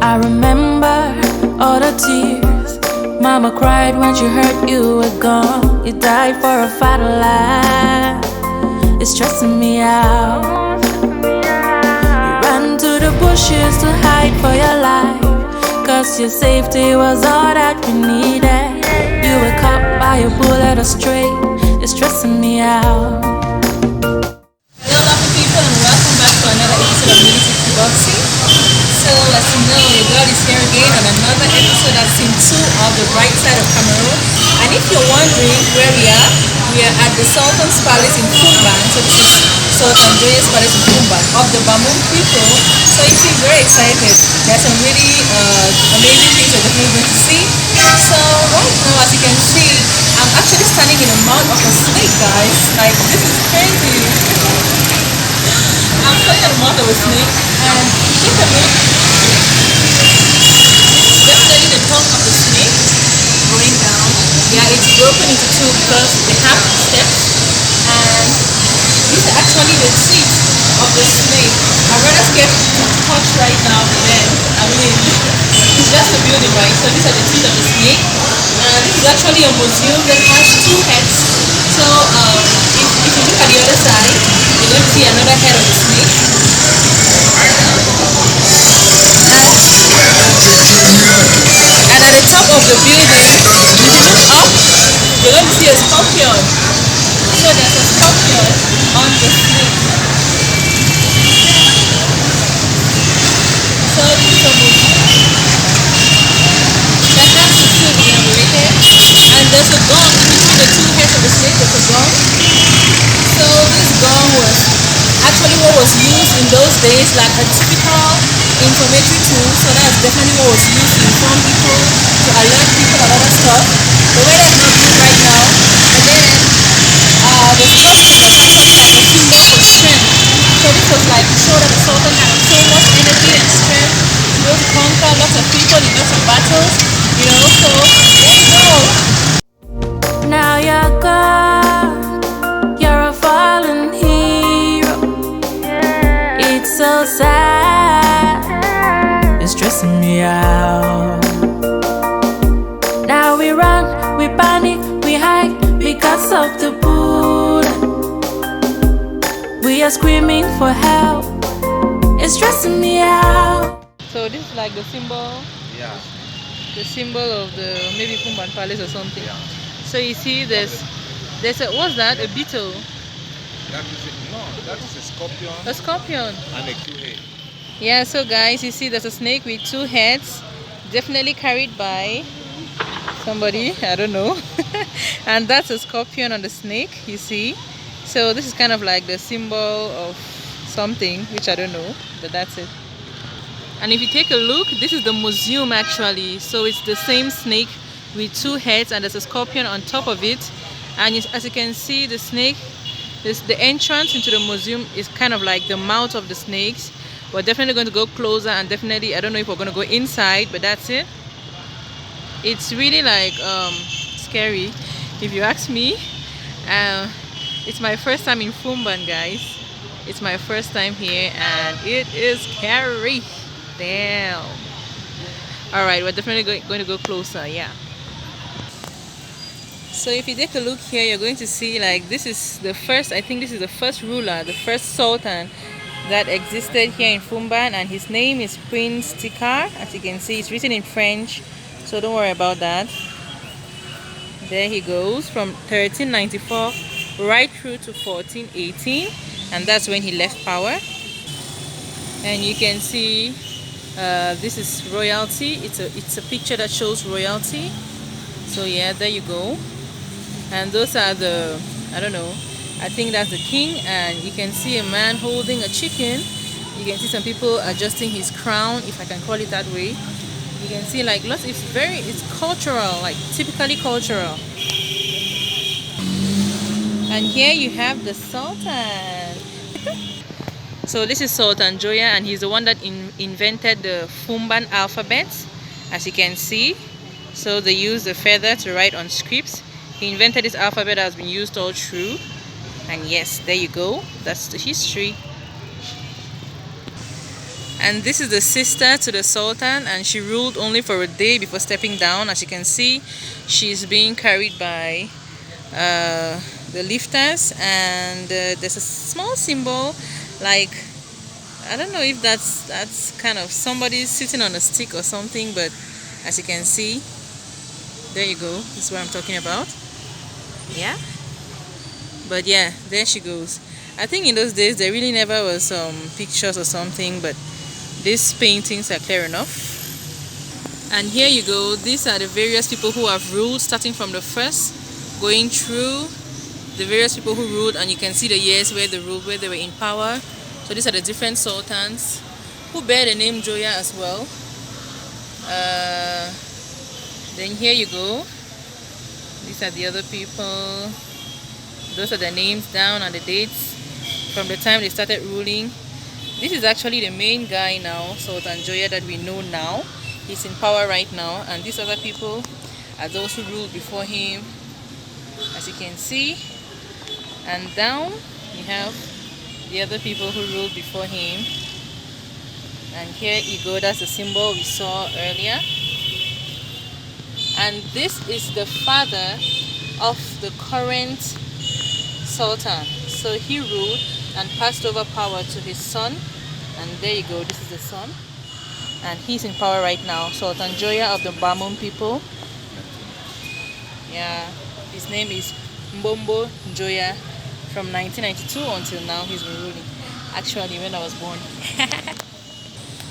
I remember all the tears Mama cried when she heard you were gone. You died for a father life. It's stressing me out. You ran to the bushes to hide for your life, 'cause your safety was all that we needed. You were caught by a bullet astray. It's stressing me out. Hello lovely people, and welcome back to another episode of Mini 60 Boxing. So as you know, your girl is here again on another episode of Scene 2 of The Bright Side of Cameroon. And if you're wondering where we are at the Sultan's Palace in Foumban. So this is Sultan Palace in Foumban of the Bamboum people. So you feel very excited. There's some really amazing things you're definitely going to see. So right now, as you can see, I'm actually standing in the mouth of a snake, guys. Like, this is crazy. I'm standing at the mouth of a snake, and take a look. This is definitely the tongue of the snake going down. Yeah, it's broken into two because they have steps, and these are actually the teeth of the snake. I'm rather scared to touch right now, but then, I mean, it's just a building, right? So these are the teeth of the snake, and this is actually a museum that has two heads. So if you look at the other side, you're going to see another head of the snake. And at the top of the building, if you look up, you're going to see a scorpion. So there's a scorpion on the snake. So this is a museum that has to still be inaugurated. And there's a gong in between the two heads of the snake. There's a gong. So this gong was actually what was used in those days, like a typical informatory tool. So that's definitely what was used to inform people, to alert people about other stuff. The weather is not good right now. And then the scorpion was actually like a symbol for strength. So this was like to show that the Sultan had so much energy and strength to be able to conquer lots of people in lots of battles. You know, so there you go. Now you're gone, you're a fallen hero. It's so sad, it's stressing me out. Now we run, we panic, we hide because of the Buddha. We are screaming for help, it's stressing me out. So this is like the symbol. Yeah. The symbol of the maybe Foumban Palace or something. Yeah. So you see there's a, what's that? A beetle. That is a scorpion. A scorpion. And a two-head. Yeah, so guys, you see there's a snake with two heads, definitely carried by somebody, I don't know. And that's a scorpion on the snake, you see. So this is kind of like the symbol of something, which I don't know, but that's it. And if you take a look, this is the museum actually. So it's the same snake with two heads, and there's a scorpion on top of it. And as you can see, the snake, the entrance into the museum is kind of like the mouth of the snakes. We're definitely going to go closer, and definitely, I don't know if we're going to go inside, but that's it. It's really like scary, if you ask me. It's my first time in Foumban, guys. It's my first time here, and it is scary. Damn. Alright, we're definitely going to go closer, yeah. So if you take a look here, you're going to see like this is the first, I think this is the first ruler, the first sultan that existed here in Foumban, and his name is Prince Tikar. As you can see, it's written in French, so don't worry about that. There he goes, from 1394 right through to 1418, and that's when he left power. And you can see this is royalty. It's a picture that shows royalty. So yeah, there you go. And those are the, I don't know, I think that's the king. And you can see a man holding a chicken. You can see some people adjusting his crown, if I can call it that way. You can see like lots, it's cultural, like typically cultural. And here you have the Sultan. So this is Sultan Joya, and he's the one that invented the Foumban alphabet, as you can see. So they use the feather to write on scripts. He invented this alphabet that has been used all through. And yes, there you go. That's the history. And this is the sister to the Sultan, and she ruled only for a day before stepping down. As you can see, she's being carried by the lifters, and there's a small symbol, like, I don't know if that's kind of somebody sitting on a stick or something, but as you can see, there you go, this is what I'm talking about. Yeah, but yeah, there she goes. I think in those days there really never was some pictures or something, but these paintings are clear enough. And here you go, these are the various people who have ruled, starting from the first, going through the various people who ruled, and you can see the years where they ruled, where they were in power. So these are the different sultans who bear the name Joya as well. Then here you go, these are the other people. Those are the names down and the dates from the time they started ruling. This is actually the main guy now, Sultan Joya, that we know now. He's in power right now, and these other people are those who ruled before him, as you can see. And down you have the other people who ruled before him. And here you go, that's the symbol we saw earlier. And this is the father of the current Sultan. So he ruled and passed over power to his son, and there you go, this is the son, and he's in power right now, Sultan Joya of the Bamon people. Yeah, his name is Mbombo Joya. From 1992 until now he's been ruling, actually when I was born.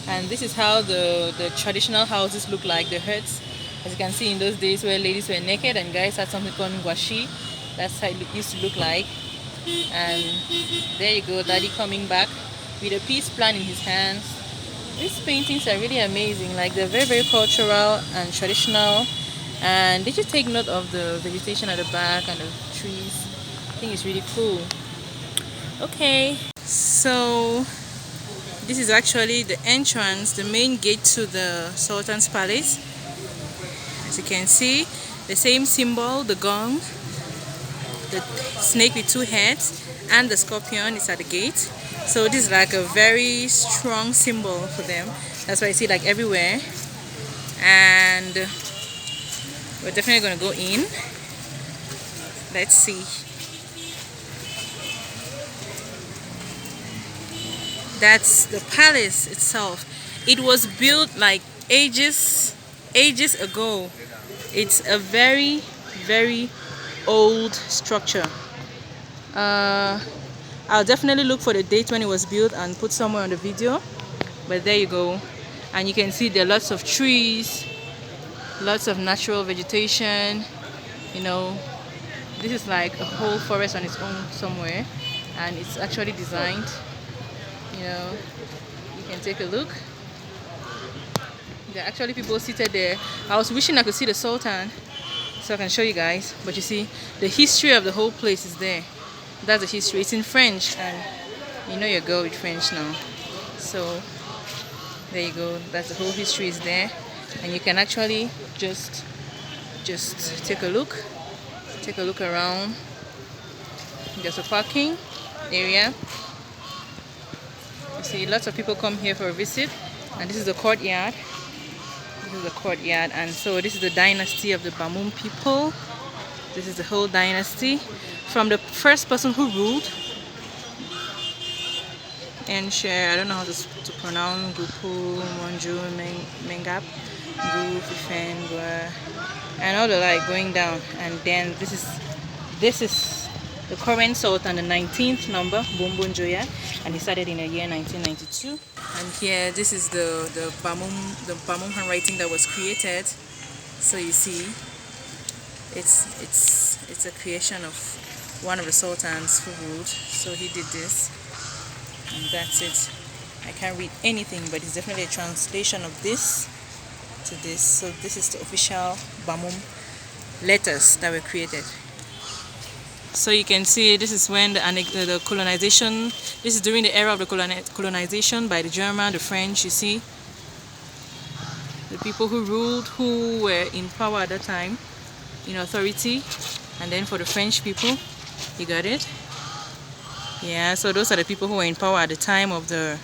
And this is how the traditional houses look like, the huts, as you can see, in those days where ladies were naked and guys had something called ngwashi. That's how it used to look like. And there you go, daddy coming back with a peace plan in his hands. These paintings are really amazing, like they're very, very cultural and traditional. And did you take note of the vegetation at the back and the trees? I think it's really cool. Okay, so this is actually the entrance, the main gate to the Sultan's palace. As you can see, the same symbol, the gong, the snake with two heads, and the scorpion is at the gate. So this is like a very strong symbol for them. That's why I see like everywhere. And we're definitely going to go in. Let's see. That's the palace itself. It was built like ages ago. It's a very, very old structure. I'll definitely look for the date when it was built and put somewhere on the video, but there you go. And you can see there are lots of trees, lots of natural vegetation. You know, this is like a whole forest on its own somewhere, and it's actually designed. You know, you can take a look. There are actually people seated there. I was wishing I could see the Sultan so I can show you guys, but you see the history of the whole place is there. That's the history. It's in French, and you know your girl with French now. So there you go, that's the whole history is there, and you can actually just take a look around. There's a parking area. You see lots of people come here for a visit, and this is the courtyard. This is the courtyard, and so this is the dynasty of the Bamon people. This is the whole dynasty from the first person who ruled, and share, I don't know how to pronounce, Gupu, Monju, Mengap, Gu, Fifen, Gua, and all the like going down. And then this is the current Sultan, the 19th number, Bombon Joya, and he started in the year 1992. And here, this is the Bamon handwriting that was created. So you see, it's a creation of one of the sultans who ruled. So he did this, and that's it. I can't read anything, but it's definitely a translation of this to this. So this is the official Bamon letters that were created. So you can see this is when the colonization, this is during the era of the colonization by the German, the French. You see the people who ruled, who were in power at that time, in authority. And then for the French people, you got it? Yeah, so those are the people who were in power at the time of the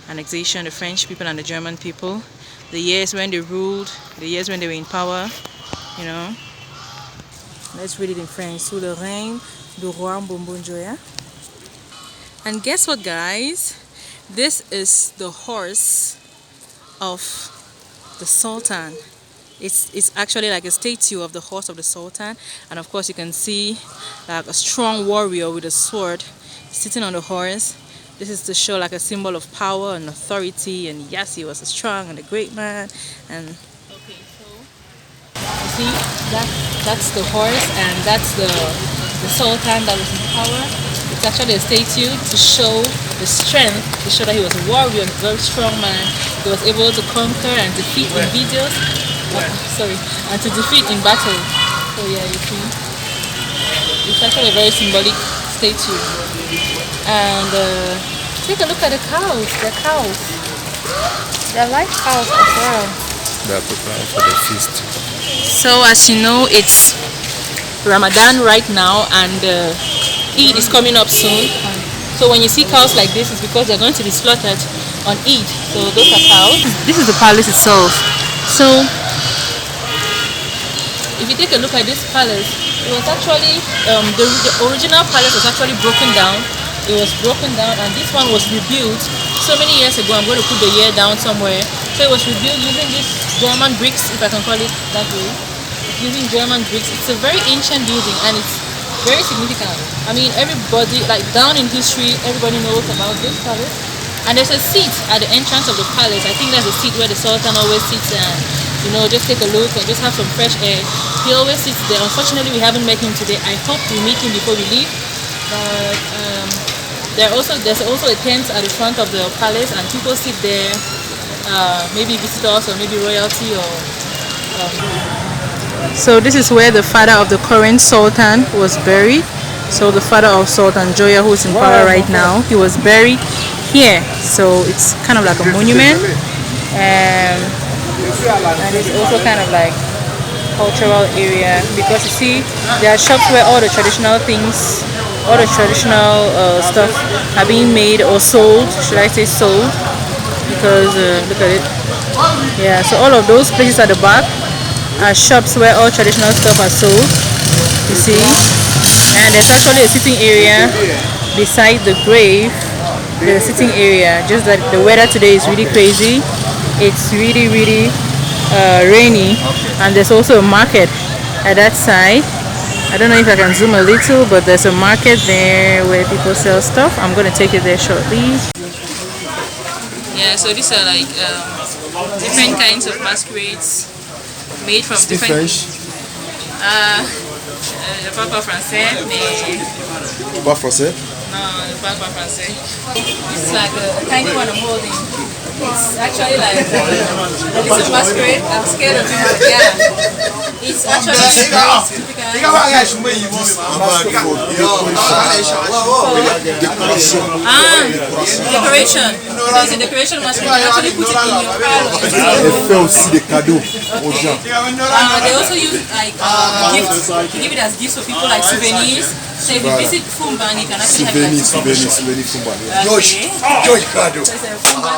annexation, the French people and the German people, the years when they ruled, the years when they were in power, you know. Let's read it in French. Sous le règne du roi Foumban Palace. And guess what, guys? This is the horse of the Sultan. It's actually like a statue of the horse of the Sultan, and of course you can see like a strong warrior with a sword sitting on the horse. This is to show like a symbol of power and authority, and yes, he was a strong and a great man. And okay, so you see that's the horse, and that's the Sultan that was in power. It's actually a statue to show the strength, to show that he was a warrior, a very strong man. He was able to conquer and defeat individuals. And to defeat in battle. So yeah, you see, it's actually a very symbolic statue. And take a look at the cows. They're cows. They're like cows as well. They're preparing for the feast. So as you know, it's Ramadan right now, and Eid is coming up soon. So when you see cows like this, it's because they're going to be slaughtered on Eid. So those are cows. This is the palace itself. So if you take a look at this palace, it was actually the original palace was actually broken down. It was broken down, and this one was rebuilt so many years ago. I'm going to put the year down somewhere. So it was rebuilt using these German bricks, if I can call it that way. Using German bricks. It's a very ancient building, and it's very significant. I mean, everybody, like down in history, everybody knows about this palace. And there's a seat at the entrance of the palace. I think that's the seat where the Sultan always sits and, you know, just take a look and just have some fresh air. He always sits there. Unfortunately, we haven't met him today. I hope we meet him before we leave. But there's also a tent at the front of the palace, and people sit there, maybe visitors or maybe royalty or. So this is where the father of the current Sultan was buried. So the father of Sultan Joya, who is in power right now, he was buried here. So it's kind of like a monument, and it's also kind of like cultural area, because you see there are shops where all the traditional things, all the traditional stuff are being made or sold. Should I say sold? Because look at it. Yeah, so all of those places at the back are shops where all traditional stuff are sold, you see. And there's actually a sitting area beside the grave. There's a sitting area, just that the weather today is really crazy. It's really rainy, and there's also a market at that side. I don't know if I can zoom a little, but there's a market there where people sell stuff. I'm going to take you there shortly. Yeah, so these are like different kinds of masquerades made from different. Je parle pas français, mais. Pas français? No, je parle pas français. It's like a tiny one I'm holding. It's actually like a little masquerade. I'm scared of it. Yeah. It's actually decoration. So it's a decoration masquerade. You actually put it in your car. Elle fait aussi des cadeaux aux gens. They also use like gifts. To give it as gifts for people, like souvenirs. So if you visit Foumban, you can actually have like souvenirs Foumban. Okay. George cadeau. So it's a Foumban.